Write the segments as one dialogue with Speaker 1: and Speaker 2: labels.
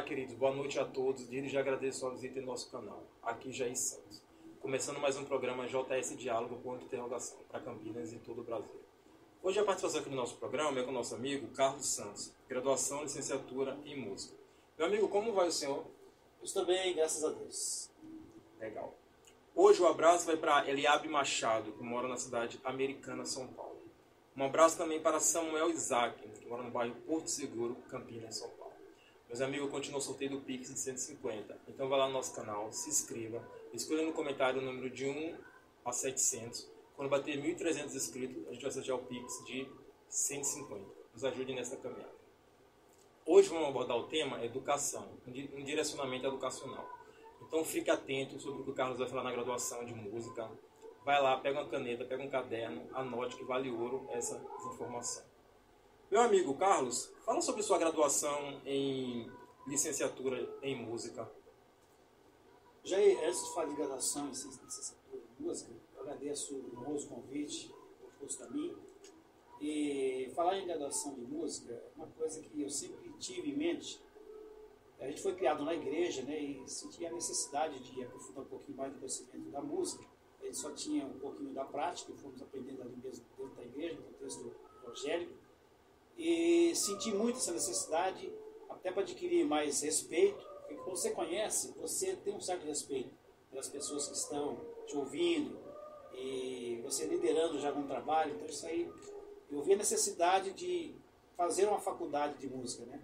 Speaker 1: Olá, queridos, boa noite a todos. Desde já agradeço a visita em nosso canal, aqui Jair Santos. Começando mais um programa JS Diálogo, ponto de interrogação, para Campinas e todo o Brasil. Hoje a participação aqui no nosso programa é com o nosso amigo Carlos Santos, graduação e licenciatura em música. Meu amigo, como vai o senhor?
Speaker 2: Eu estou bem, graças a Deus.
Speaker 1: Legal. Hoje o abraço vai para Eliabe Machado, que mora na cidade americana, São Paulo. Um abraço também para Samuel Isaac, que mora no bairro Porto Seguro, Campinas, São Paulo. Meus amigos, eu continuo sorteio do Pix de 150. Então vai lá no nosso canal, se inscreva, escolha no comentário o número de 1 a 700. Quando bater 1.300 inscritos, a gente vai sortear o Pix de 150. Nos ajude nessa caminhada. Hoje vamos abordar o tema educação, um direcionamento educacional. Então fique atento sobre o que o Carlos vai falar na graduação de música. Vai lá, pega uma caneta, pega um caderno, anote que vale ouro essa informação. Meu amigo Carlos, fala sobre sua graduação em licenciatura em música.
Speaker 2: Jair, antes de falar de graduação em licenciatura em música, eu agradeço o honroso convite proposto a mim. E falar em graduação de música é uma coisa que eu sempre tive em mente. A gente foi criado na igreja, né, e sentia a necessidade de aprofundar um pouquinho mais do conhecimento da música. A gente só tinha um pouquinho da prática, e fomos aprendendo ali mesmo dentro da igreja, no contexto evangélico. E senti muito essa necessidade, até para adquirir mais respeito, porque quando você conhece, você tem um certo respeito pelas pessoas que estão te ouvindo, e você liderando já algum trabalho. Então isso aí, eu vi a necessidade de fazer uma faculdade de música, né?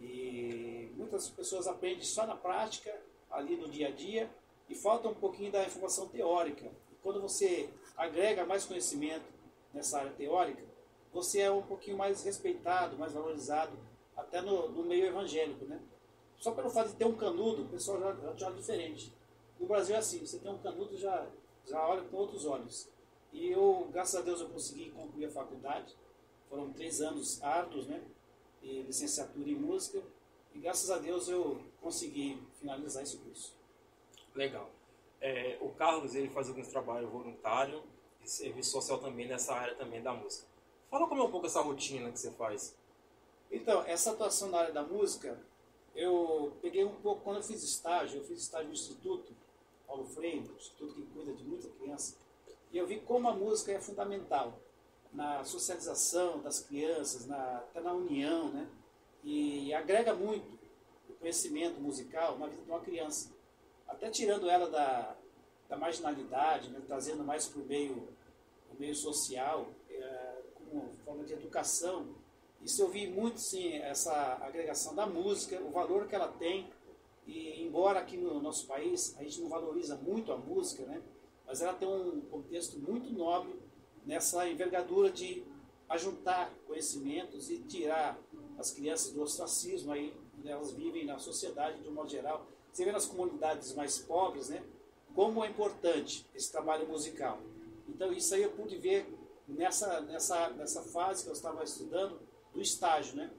Speaker 2: E muitas pessoas aprendem só na prática, ali no dia a dia, e falta um pouquinho da informação teórica. E quando você agrega mais conhecimento nessa área teórica, você é um pouquinho mais respeitado, mais valorizado, até no meio evangélico, né? Só pelo fato de ter um canudo, o pessoal já te olha diferente. No Brasil é assim, você tem um canudo, já olha com outros olhos. E eu, graças a Deus, eu consegui concluir a faculdade. Foram 3 anos árduos, né? De licenciatura em música. E graças a Deus eu consegui finalizar esse curso.
Speaker 1: Legal. O Carlos, ele faz alguns trabalhos voluntários e serviço social também nessa área também da música. Fala como é um pouco essa rotina que você faz.
Speaker 2: Então, essa atuação na área da música, eu peguei um pouco, quando eu fiz estágio no Instituto Paulo Freire, instituto que cuida de muita criança, e eu vi como a música é fundamental na socialização das crianças, até na união, né? E agrega muito o conhecimento musical na vida de uma criança, até tirando ela da marginalidade, né? Trazendo mais para o meio social, como forma de educação. Isso eu vi muito, sim, essa agregação da música, o valor que ela tem. E embora aqui no nosso país a gente não valoriza muito a música, né? Mas ela tem um contexto muito nobre nessa envergadura de ajuntar conhecimentos e tirar as crianças do ostracismo aí, onde elas vivem na sociedade de um modo geral. Você vê nas comunidades mais pobres, né? Como é importante esse trabalho musical. Então isso aí eu pude ver nessa fase que eu estava estudando, do estágio, né?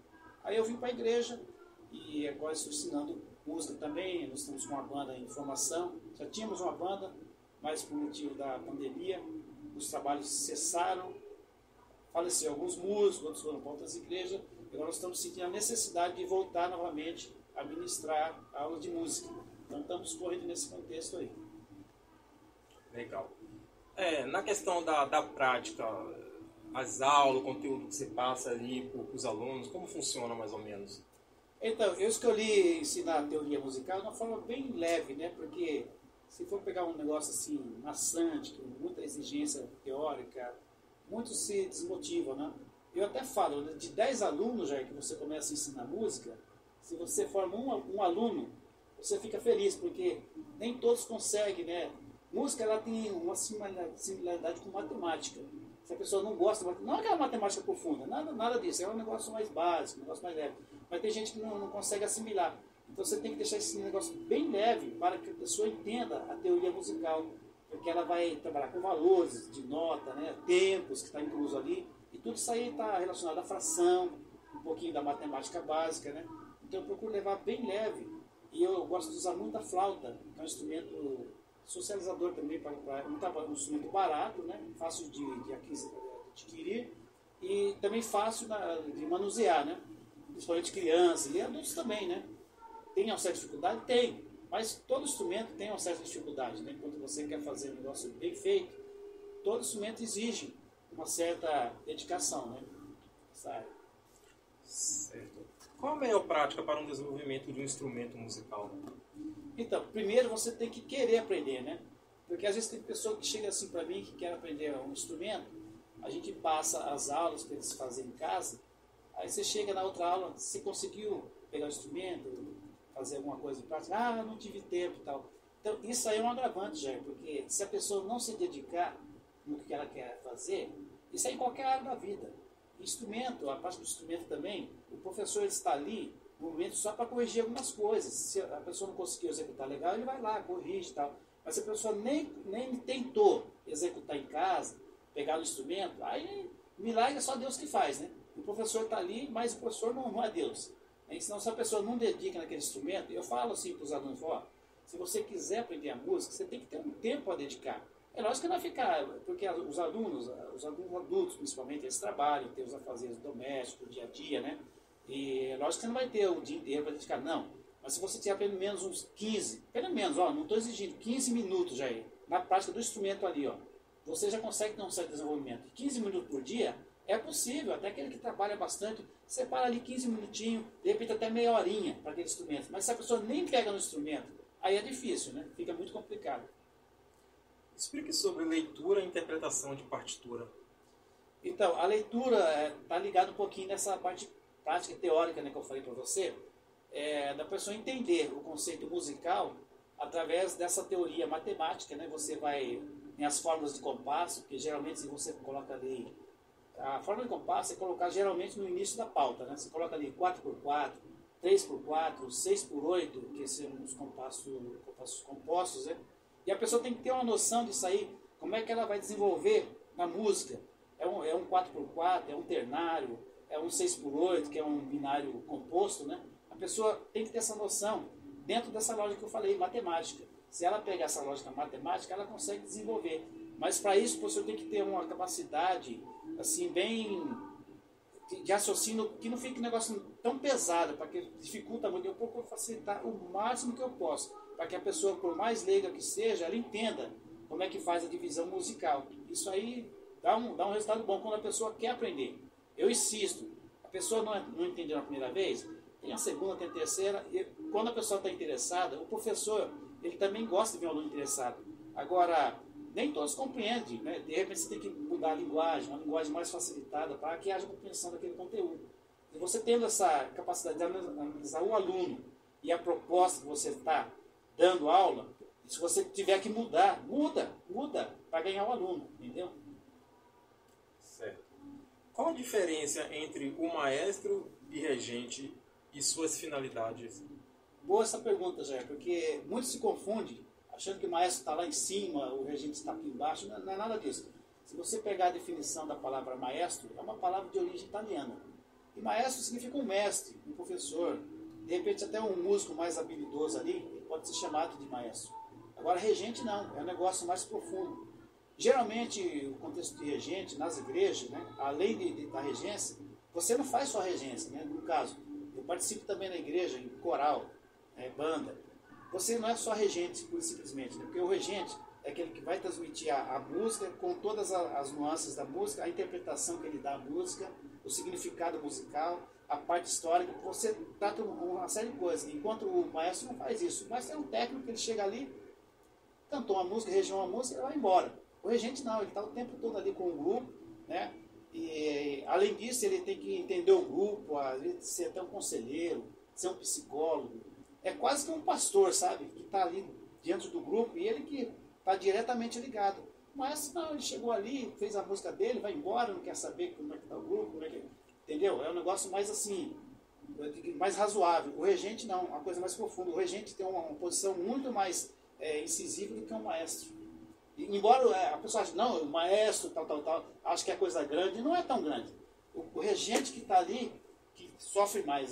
Speaker 2: Aí eu vim para a igreja e agora estou ensinando música também. Nós estamos com uma banda em formação, já tínhamos uma banda, mas por motivo da pandemia os trabalhos cessaram, faleceram alguns músicos, outros foram para outras igrejas, e agora nós estamos sentindo a necessidade de voltar novamente a ministrar aulas de música. Então estamos correndo nesse contexto aí.
Speaker 1: Legal. Na questão da prática, as aulas, o conteúdo que você passa ali para os alunos, como funciona mais ou menos?
Speaker 2: Então, eu escolhi ensinar teoria musical de uma forma bem leve, né? Porque se for pegar um negócio assim, maçante, com muita exigência teórica, muitos se desmotivam, né? Eu até falo, de 10 alunos já que você começa a ensinar música, se você forma um aluno, você fica feliz, porque nem todos conseguem, né? Música, ela tem uma similaridade com matemática. Se a pessoa não gosta, não é aquela matemática profunda, nada disso, é um negócio mais básico, um negócio mais leve. Mas tem gente que não consegue assimilar. Então você tem que deixar esse negócio bem leve para que a pessoa entenda a teoria musical, porque ela vai trabalhar com valores de nota, né, tempos que está incluso ali, e tudo isso aí está relacionado à fração, um pouquinho da matemática básica, né? Então eu procuro levar bem leve, e eu gosto de usar muito a flauta, que é um instrumento socializador também, um instrumento barato, né? Fácil de adquirir, e também fácil de manusear, né? Principalmente crianças e adultos também, né? Tem uma certa dificuldade? Tem. Mas todo instrumento tem uma certa dificuldade, né? Quando você quer fazer um negócio bem feito, todo instrumento exige uma certa dedicação, né? Sabe?
Speaker 1: Certo. Qual a melhor prática para um desenvolvimento de um instrumento musical?
Speaker 2: Então, primeiro você tem que querer aprender, né? Porque às vezes tem pessoa que chega assim para mim que quer aprender um instrumento, a gente passa as aulas que eles fazem em casa, aí você chega na outra aula, você conseguiu pegar o instrumento, fazer alguma coisa em prática? Ah, não tive tempo e tal. Então, isso aí é um agravante, já, porque se a pessoa não se dedicar no que ela quer fazer, isso é em qualquer área da vida. Instrumento, a parte do instrumento também, o professor está ali no momento só para corrigir algumas coisas. Se a pessoa não conseguiu executar legal, ele vai lá, corrige e tal. Mas se a pessoa nem tentou executar em casa, pegar o instrumento, aí milagre é só Deus que faz, né? O professor está ali, mas o professor não é Deus. Senão, se a pessoa não dedica naquele instrumento, eu falo assim para os alunos, ó, se você quiser aprender a música, você tem que ter um tempo a dedicar. É lógico que não vai ficar, porque os alunos adultos, principalmente, eles trabalham, têm os afazeres domésticos, dia a dia, né? E é lógico que você não vai ter o dia inteiro para dedicar, não. Mas se você tiver pelo menos uns 15, pelo menos, ó, não estou exigindo, 15 minutos já aí, na prática do instrumento ali, ó, você já consegue ter um certo desenvolvimento. 15 minutos por dia é possível, até aquele que trabalha bastante, separa ali 15 minutinhos, de repente até meia horinha para aquele instrumento. Mas se a pessoa nem pega no instrumento, aí é difícil, né? Fica muito complicado.
Speaker 1: Explique sobre leitura e interpretação de partitura.
Speaker 2: Então, a leitura está ligada um pouquinho nessa parte prática e teórica, né, que eu falei para você, da pessoa entender o conceito musical através dessa teoria matemática, né? Você vai em as fórmulas de compasso, que geralmente se você coloca ali, a fórmula de compasso é colocar geralmente no início da pauta, né? Você coloca ali 4x4, 3x4, 6x8, que são os compassos compostos, né? E a pessoa tem que ter uma noção disso aí, como é que ela vai desenvolver na música. É um 4x4, é um ternário, é um 6x8, que é um binário composto, né? A pessoa tem que ter essa noção dentro dessa lógica que eu falei, matemática. Se ela pegar essa lógica matemática, ela consegue desenvolver. Mas para isso, o professor tem que ter uma capacidade, assim, bem de raciocínio, que não fique um negócio tão pesado, para que dificulta muito. Eu procuro facilitar o máximo que eu posso, para que a pessoa, por mais leiga que seja, ela entenda como é que faz a divisão musical. Isso aí dá um resultado bom quando a pessoa quer aprender. Eu insisto, a pessoa não entendeu na primeira vez, tem a segunda, tem a terceira, e quando a pessoa está interessada, o professor, ele também gosta de ver um aluno interessado. Agora, nem todos compreendem, né? De repente você tem que mudar a linguagem, uma linguagem mais facilitada para que haja compreensão daquele conteúdo. E você tendo essa capacidade de analisar o aluno e a proposta que você está dando aula, se você tiver que mudar, muda para ganhar o aluno, entendeu?
Speaker 1: Certo. Qual a diferença entre o maestro e regente e suas finalidades?
Speaker 2: Boa essa pergunta, Jair, porque muitos se confundem, achando que o maestro está lá em cima, o regente está aqui embaixo. Não é nada disso. Se você pegar a definição da palavra maestro, é uma palavra de origem italiana. E maestro significa um mestre, um professor. De repente até um músico mais habilidoso ali, ele pode ser chamado de maestro. Agora regente não, é um negócio mais profundo. Geralmente, o contexto de regente, nas igrejas, né, além da regência, você não faz só regência, né? No caso, eu participo também na igreja, em coral, banda. Você não é só regente, pura e simplesmente, né? Porque o regente é aquele que vai transmitir a música com todas as nuances da música, a interpretação que ele dá à música, o significado musical, a parte histórica. Você trata uma série de coisas, enquanto o maestro não faz isso. O maestro é um técnico que ele chega ali, cantou uma música, regiu uma música e vai embora. O regente não, ele está o tempo todo ali com o grupo, né? E além disso, ele tem que entender o grupo, ser até um conselheiro, ser um psicólogo. É quase que um pastor, sabe? Que está ali dentro do grupo e ele que está diretamente ligado. Mas não, ele chegou ali, fez a música dele, vai embora, não quer saber como é que está o grupo, como é que... Entendeu? É um negócio mais assim, mais razoável. O regente não, uma coisa mais profunda. O regente tem uma posição muito mais incisiva do que um maestro. Embora a pessoa ache, não, o maestro, tal, acho que é coisa grande, não é tão grande. O regente que está ali, que sofre mais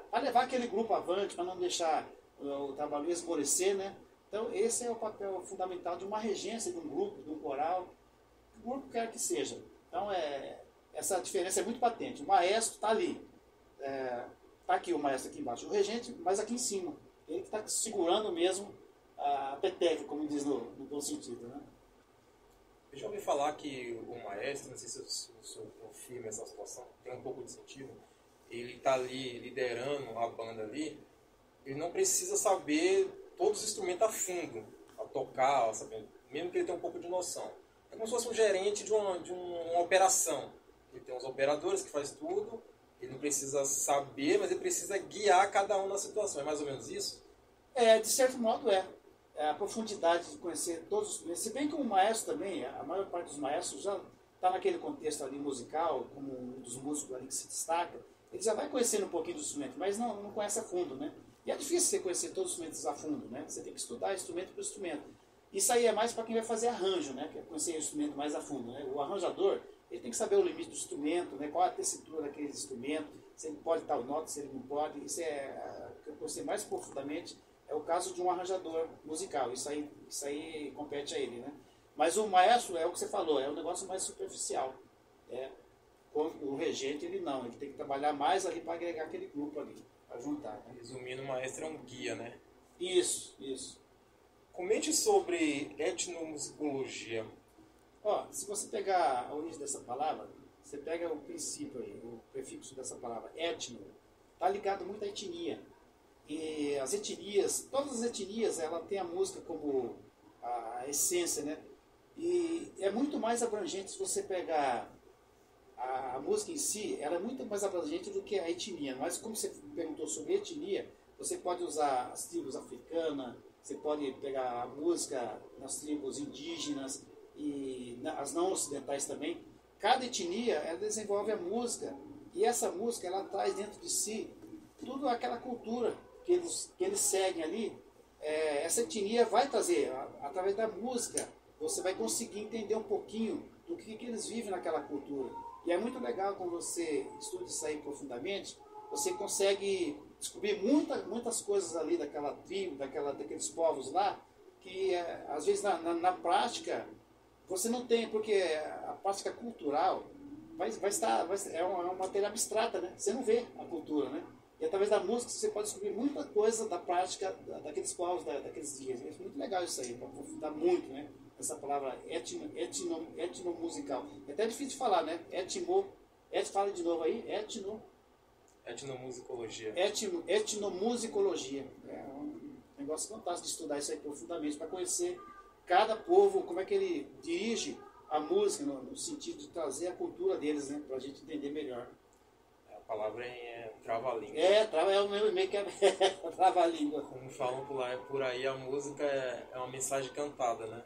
Speaker 2: para levar aquele grupo avante, para não deixar o trabalho esmorecer, né? Então, esse é o papel fundamental de uma regência, de um grupo, de um coral, o grupo quer que seja. Então, essa diferença é muito patente. O maestro está ali, Tá aqui o maestro aqui embaixo, o regente, mas aqui em cima. Ele que está segurando mesmo a peteca, como diz no bom sentido, né?
Speaker 1: Eu já ouvi falar que o maestro, não sei se o senhor confirma essa situação, tem um pouco de sentido, ele está ali liderando a banda ali, ele não precisa saber todos os instrumentos a fundo, a tocar, sabe? Mesmo que ele tenha um pouco de noção. É como se fosse um gerente de uma operação. Ele tem os operadores que faz tudo, ele não precisa saber, mas ele precisa guiar cada um na situação. É mais ou menos isso?
Speaker 2: De certo modo é a profundidade de conhecer todos os instrumentos. Se bem que o maestro também, a maior parte dos maestros já está naquele contexto ali musical, como um dos músicos ali que se destaca, ele já vai conhecendo um pouquinho do instrumento, mas não conhece a fundo, né? E é difícil você conhecer todos os instrumentos a fundo, né? Você tem que estudar instrumento por instrumento. Isso aí é mais para quem vai fazer arranjo, né? Que é conhecer o instrumento mais a fundo, né? O arranjador, ele tem que saber o limite do instrumento, né? Qual é a tessitura daquele instrumento, se ele pode tal nota, se ele não pode. Isso é o que eu conheci mais profundamente. É o caso de um arranjador musical, isso aí compete a ele, né? Mas o maestro é o que você falou, é um negócio mais superficial. O regente, ele não, ele tem que trabalhar mais ali para agregar aquele grupo ali, para juntar. Né?
Speaker 1: Resumindo, o maestro é um guia, né?
Speaker 2: Isso.
Speaker 1: Comente sobre etnomusicologia.
Speaker 2: Se você pegar a origem dessa palavra, você pega o princípio aí, o prefixo dessa palavra, etno, está ligado muito à etnia. E as etnias, todas as etnias, ela tem a música como a essência, né? E é muito mais abrangente se você pegar a música em si, ela é muito mais abrangente do que a etnia. Mas como você perguntou sobre etnia, você pode usar as tribos africanas, você pode pegar a música nas tribos indígenas e as não ocidentais também. Cada etnia, ela desenvolve a música e essa música, ela traz dentro de si tudo aquela cultura que eles seguem ali. Essa etnia vai trazer, através da música, você vai conseguir entender um pouquinho do que eles vivem naquela cultura. E é muito legal quando você estuda isso aí profundamente, você consegue descobrir muitas coisas ali daquela tribo, daqueles povos lá, que às vezes na prática você não tem, porque a prática cultural é uma matéria abstrata, né? Você não vê a cultura, né? E através da música você pode descobrir muita coisa da prática daqueles povos, daqueles dias. É muito legal isso aí, para aprofundar muito, né? Essa palavra etnomusical. É até difícil de falar, né? Fala de novo aí,
Speaker 1: Etnomusicologia.
Speaker 2: Etnomusicologia. É um negócio fantástico de estudar isso aí profundamente, para conhecer cada povo, como é que ele dirige a música, no sentido de trazer a cultura deles, né? Para a gente entender melhor.
Speaker 1: A palavra é trava-língua.
Speaker 2: É o meu e-mail que é trava-língua.
Speaker 1: Como falam por aí, a música é uma mensagem cantada, né?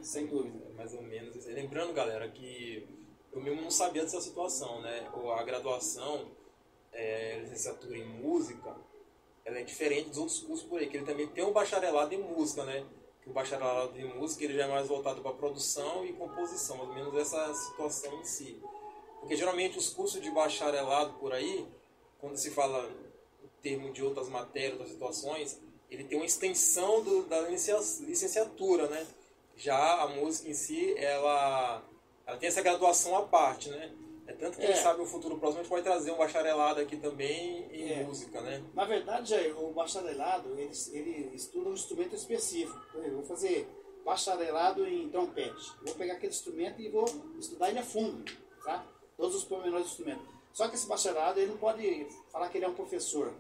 Speaker 2: Sem dúvida.
Speaker 1: Mais ou menos isso. Lembrando, galera, que eu mesmo não sabia dessa situação, né? A graduação, licenciatura em música, ela é diferente dos outros cursos por aí, que ele também tem um bacharelado em música, né? Que o bacharelado em música ele já é mais voltado para produção e composição, mais ou menos essa situação em si. Porque geralmente os cursos de bacharelado por aí, quando se fala o termo de outras matérias, outras situações, ele tem uma extensão da licenciatura, né? Já a música em si, ela tem essa graduação à parte, né? Tanto que quem sabe o futuro próximo a gente pode trazer um bacharelado aqui também em música, né?
Speaker 2: Na verdade, Jair, o bacharelado, ele estuda um instrumento específico. Por exemplo, eu vou fazer bacharelado em trompete. Vou pegar aquele instrumento e vou estudar ele a fundo, tá? Todos os pormenores do instrumento. Só que esse bacharelado, ele não pode falar que ele é um professor.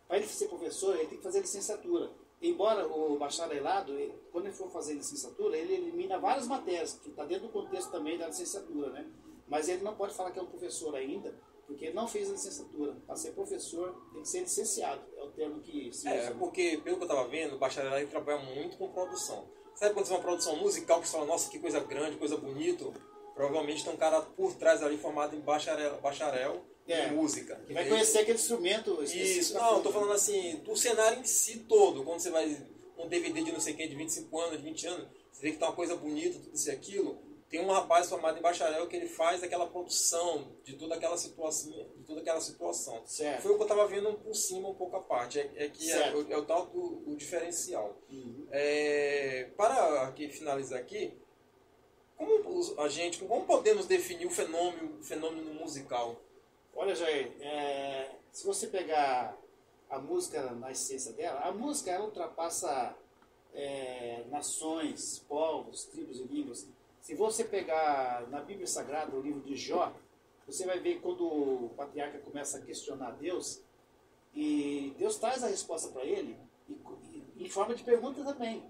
Speaker 2: Para ele ser professor, ele tem que fazer licenciatura. Embora o bacharelado, quando ele for fazer licenciatura, ele elimina várias matérias, que está dentro do contexto também da licenciatura, né? Mas ele não pode falar que é um professor ainda, porque ele não fez a licenciatura. Para ser professor, tem que ser licenciado. É o termo que se usa.
Speaker 1: Porque, pelo que eu estava vendo, o bacharelado ele trabalha muito com produção. Sabe quando você tem uma produção musical que você fala, nossa, que coisa grande, coisa bonita? Provavelmente tem um cara por trás ali formado em bacharel em música.
Speaker 2: Que vai conhecer aquele instrumento.
Speaker 1: Isso, não, estou falando assim, do cenário em si todo. Quando você vai um DVD de não sei quem, de 25 anos, de 20 anos, você vê que tá uma coisa bonita, tudo isso e aquilo. Tem um rapaz formado em bacharel que ele faz aquela produção de toda aquela situação.
Speaker 2: Certo.
Speaker 1: Foi o que eu estava vendo por cima, um pouco à parte. É o tal do diferencial.
Speaker 2: Uhum.
Speaker 1: Para finalizar aqui, como podemos definir o fenômeno musical?
Speaker 2: Olha, Jair, se você pegar a música na essência dela, a música ela ultrapassa nações, povos, tribos e línguas. Se você pegar na Bíblia Sagrada, o livro de Jó, você vai ver quando o patriarca começa a questionar Deus, e Deus traz a resposta para ele, em forma de pergunta também.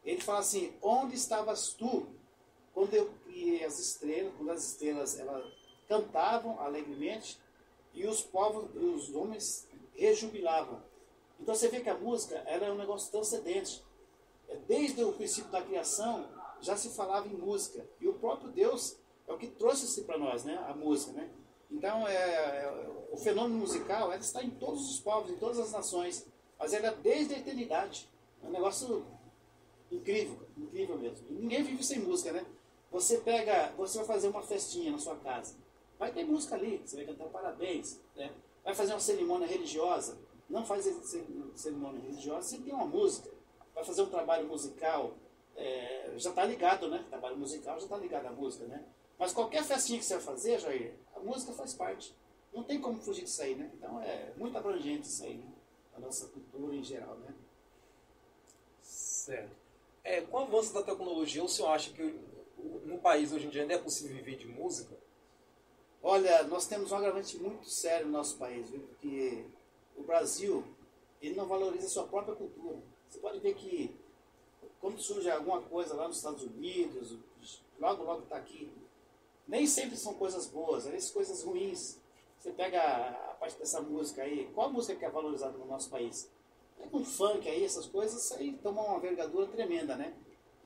Speaker 2: Ele fala assim: onde estavas tu quando as estrelas elas cantavam alegremente e os povos, os homens rejubilavam? Então você vê que a música ela é um negócio transcendente. Desde o princípio da criação já se falava em música, e o próprio Deus é o que trouxe isso para nós, né? A música, né? Então o fenômeno musical ela está em todos os povos, em todas as nações, mas ela é desde a eternidade. É um negócio incrível, incrível mesmo. E ninguém vive sem música, né? Você vai fazer uma festinha na sua casa, vai ter música ali, você vai cantar parabéns, né? Vai fazer uma cerimônia religiosa, não faz cerimônia religiosa sem ter uma música. Vai fazer um trabalho musical, já está ligado, né? Trabalho musical já está ligado à música, né? Mas qualquer festinha que você vai fazer, Jair, a música faz parte. Não tem como fugir disso aí, né? Então é muito abrangente isso aí, né? A nossa cultura em geral, né?
Speaker 1: Certo. Com o avanço da tecnologia, o senhor acha que no país hoje em dia ainda é possível viver de música?
Speaker 2: Olha, nós temos um agravante muito sério no nosso país, viu? Porque o Brasil ele não valoriza a sua própria cultura. Você pode ver que quando surge alguma coisa lá nos Estados Unidos, logo está aqui, nem sempre são coisas boas, às vezes coisas ruins. Você pega a parte dessa música aí, qual a música que é valorizada no nosso país? Com funk aí, essas coisas, isso aí toma uma envergadura tremenda, né?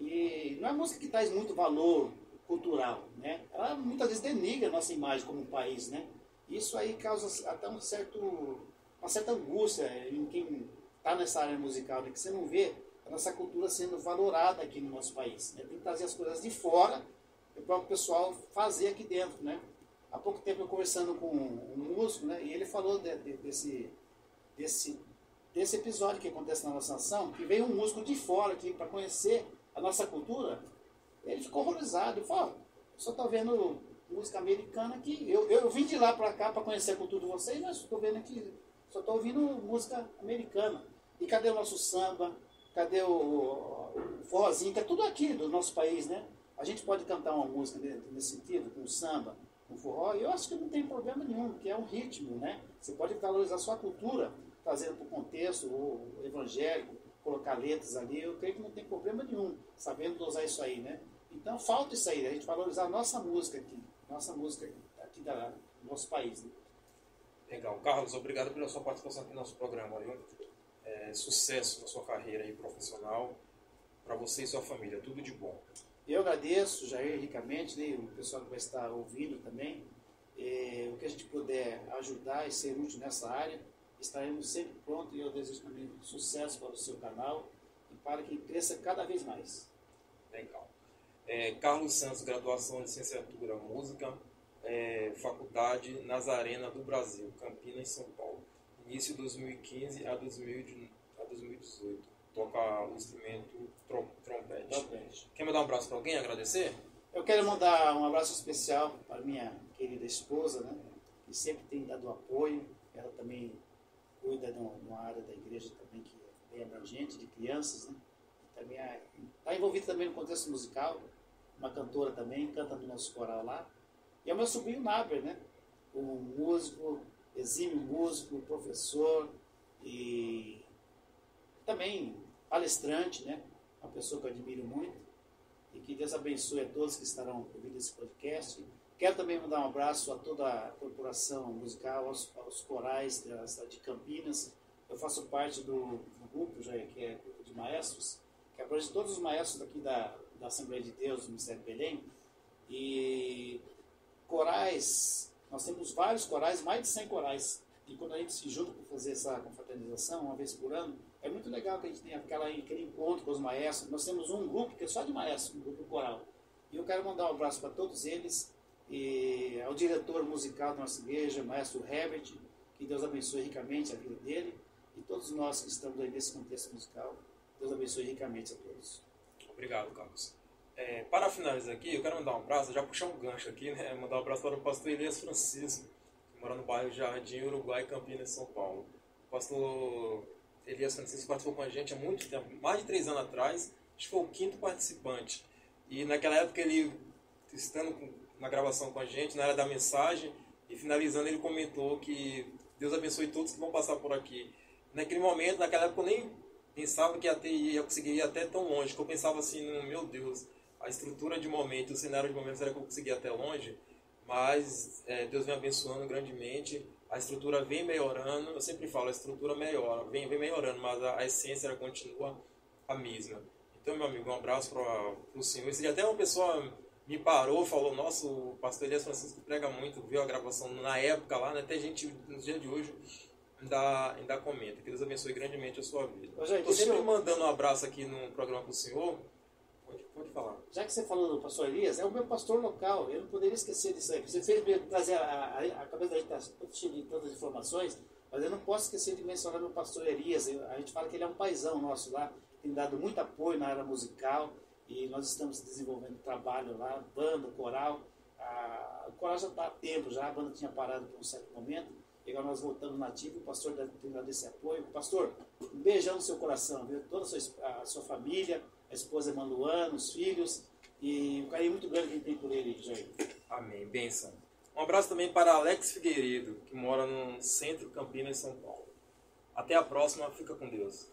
Speaker 2: E não é música que traz muito valor cultural, né? Ela muitas vezes denigra a nossa imagem como um país, né? Isso aí causa até uma certa angústia em quem está nessa área musical, né? Que você não vê a nossa cultura sendo valorada aqui no nosso país, né? Tem que trazer as coisas de fora para o pessoal fazer aqui dentro, né? Há pouco tempo eu conversando com um músico, né? E ele falou desse episódio que acontece na nossa nação, que veio um músico de fora aqui para conhecer a nossa cultura. Ele ficou horrorizado. Ele falou: eu só estou vendo música americana aqui. Eu vim de lá para cá para conhecer a cultura de vocês, mas estou vendo aqui, só estou ouvindo música americana. E cadê o nosso samba? Cadê o forrozinho? Que é tudo aqui do nosso país, né? A gente pode cantar uma música nesse sentido, com samba, com forró, e eu acho que não tem problema nenhum, porque é um ritmo, né? Você pode valorizar a sua cultura, trazendo para o contexto o evangélico, colocar letras ali, eu creio que não tem problema nenhum, sabendo usar isso aí, né? Então falta isso aí, a gente valorizar a nossa música aqui do nosso país. Né?
Speaker 1: Legal. Carlos, obrigado pela sua participação aqui no nosso programa, viu? Sucesso na sua carreira aí profissional, para você e sua família, tudo de bom.
Speaker 2: Eu agradeço, Jair, ricamente, né, o pessoal que vai estar ouvindo também. O que a gente puder ajudar e ser útil nessa área, estaremos sempre prontos, e eu desejo também sucesso para o seu canal e para que cresça cada vez mais.
Speaker 1: Legal. Carlos Santos, graduação em licenciatura música, Faculdade Nazarena do Brasil, Campinas, São Paulo. Início de 2015 a 2018. Toca o instrumento trompete. Quer mandar um abraço para alguém, agradecer?
Speaker 2: Eu quero mandar um abraço especial para minha querida esposa, né, que sempre tem dado apoio. Ela também cuida de uma área da igreja também que é bem abrangente, de crianças, né? Também está envolvida também no contexto musical, uma cantora também, canta no nosso coral lá. E é o meu sobrinho Naber, né? Um músico, exímio músico, professor e também palestrante, né? Uma pessoa que eu admiro muito. E que Deus abençoe a todos que estarão ouvindo esse podcast. Quero também mandar um abraço a toda a corporação musical, aos corais da cidade de Campinas. Eu faço parte do grupo, já que é grupo de maestros, que abrange todos os maestros daqui da Assembleia de Deus, do Ministério de Belém. E corais, nós temos vários corais, mais de 100 corais. E quando a gente se junta para fazer essa confraternização, uma vez por ano, é muito legal que a gente tenha aquele encontro com os maestros. Nós temos um grupo que é só de maestros, um grupo coral. E eu quero mandar um abraço para todos eles, e ao diretor musical da nossa igreja, maestro Herbert, que Deus abençoe ricamente a vida dele, e todos nós que estamos aí nesse contexto musical, Deus abençoe ricamente a todos.
Speaker 1: Obrigado, Carlos. Para finalizar aqui, eu quero mandar um abraço, já puxar um gancho aqui, né? Mandar um abraço para o pastor Elias Francisco, que mora no bairro Jardim, Uruguai, Campinas, São Paulo. O pastor Elias Francisco participou com a gente há muito tempo, mais de 3 anos atrás, acho que foi o 5º participante. E naquela época ele, estando na gravação com a gente, na área da mensagem, e finalizando ele comentou que Deus abençoe todos que vão passar por aqui. Naquele momento, naquela época eu nem pensava que ia conseguir ir até tão longe, que eu pensava assim, meu Deus, a estrutura de momento, o cenário de momento, será que eu conseguia ir até longe? Mas Deus vem abençoando grandemente, a estrutura vem melhorando, eu sempre falo, a estrutura melhora, vem melhorando, mas a essência continua a mesma. Então, meu amigo, um abraço para o senhor. Esse dia até uma pessoa me parou, falou, nossa, o pastor Elias Francisco prega muito, viu a gravação na época lá, né? Até gente, nos dias de hoje, ainda comenta. Que Deus abençoe grandemente a sua vida. Estou sempre mandando um abraço aqui no programa para o senhor. Pode falar.
Speaker 2: Já que você falou do pastor Elias, é o meu pastor local, eu não poderia esquecer disso aí. Você fez me trazer a cabeça da gente está cheia de tantas informações, mas eu não posso esquecer de mencionar meu pastor Elias. A gente fala que ele é um paizão nosso lá, tem dado muito apoio na área musical e nós estamos desenvolvendo trabalho lá, banda, coral. O coral já está há tempo, já a banda tinha parado por um certo momento, e agora nós voltamos na ativa, o pastor tem dado esse apoio. Pastor, um beijão no seu coração, viu? Toda a sua família, a esposa Emanuana, os filhos, e um carinho muito grande que a gente tem por ele, Jair.
Speaker 1: Amém, bênção. Um abraço também para Alex Figueiredo, que mora no centro Campinas, São Paulo. Até a próxima, fica com Deus.